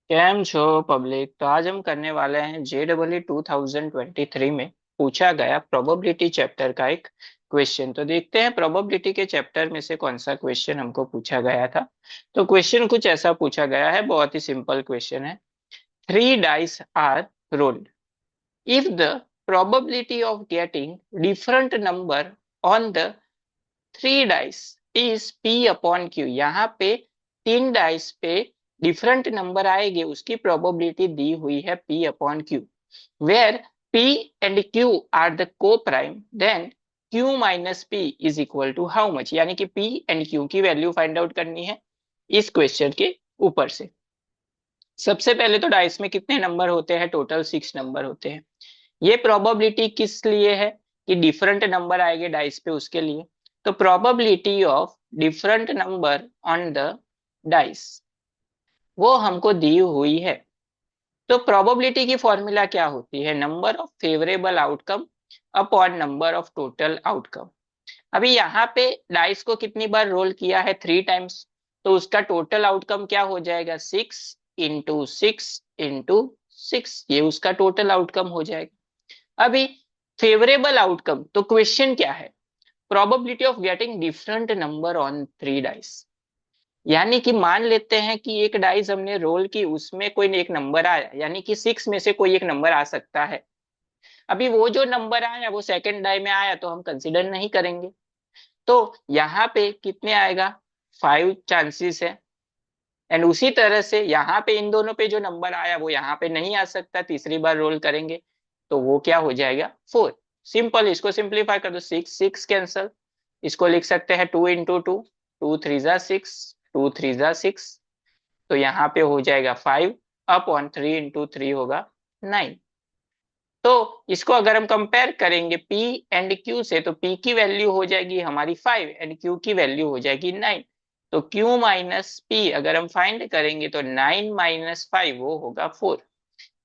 Cam छो public. तो आज हम करने वाले हैं JEE 2023 में पूछा गया प्रोबेबिलिटी चैप्टर का एक क्वेश्चन। तो देखते हैं प्रोबेबिलिटी के चैप्टर में से कौन सा क्वेश्चन हमको पूछा गया था। तो क्वेश्चन कुछ ऐसा पूछा गया है, बहुत ही सिंपल क्वेश्चन है। 3 dice are rolled if the probability of getting different number on the 3 dice is P/Q। यहाँ पे 3 डाइस पे डिफरेंट नंबर आएंगे, उसकी प्रोबेबिलिटी दी हुई है P/Q, where P and Q are the coprime, then Q minus P is equal to how much. यानी कि P and Q की वैल्यू फाइंड आउट करनी है इस क्वेश्चन के ऊपर से। सबसे पहले तो डाइस में कितने नंबर होते हैं? टोटल 6 नंबर होते हैं। ये प्रोबेबिलिटी किस लिए है? कि डिफरेंट नंबर आएंगे डाइस पे, उसके लिए। तो probability of different number on the dice वो हमको दी हुई है। तो प्रोबेबिलिटी की फॉर्मूला क्या होती है? Number of favourable outcome upon number of total outcome. अभी यहाँ पे डाइस को कितनी बार रोल किया है? 3 टाइम्स। तो उसका टोटल आउटकम क्या हो जाएगा? 6 इंटू 6 इंटू 6, ये उसका टोटल आउटकम हो जाएगा। अभी फेवरेबल आउटकम, तो क्वेश्चन क्या है? Probability of getting different number on 3 dice. यानी कि मान लेते हैं कि एक डाइस हमने रोल की, उसमें कोई एक नंबर आया, यानी कि 6 में से कोई एक नंबर आ सकता है। अभी वो जो नंबर आया वो सेकंड डाई में आया, तो हम कंसिडर नहीं करेंगे। तो यहाँ पे कितने आएगा? 5 चांसेस है। एंड उसी तरह से यहाँ पे इन दोनों पे जो नंबर आया वो यहाँ पे नहीं आ सकता, तीसरी बार रोल करेंगे तो वो क्या हो जाएगा? 4। सिंपल, इसको सिंप्लीफाई कर दो। 6 6 कैंसल, इसको लिख सकते हैं 2 इंटू 2, 2 3 जा 6, 2 3 जा 6। तो यहाँ पे हो जाएगा 5/3 इंटू 3 होगा 9। तो इसको अगर हम कंपेयर करेंगे P एंड Q से, तो P की वैल्यू हो जाएगी हमारी 5 एंड Q की वैल्यू हो जाएगी 9। तो Q माइनस P अगर हम फाइंड करेंगे तो 9 - 5 वो होगा 4।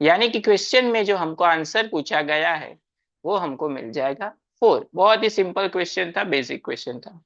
यानी कि क्वेश्चन में जो हमको आंसर पूछा गया है वो हमको मिल जाएगा 4। बहुत ही सिंपल क्वेश्चन था, बेसिक क्वेश्चन था।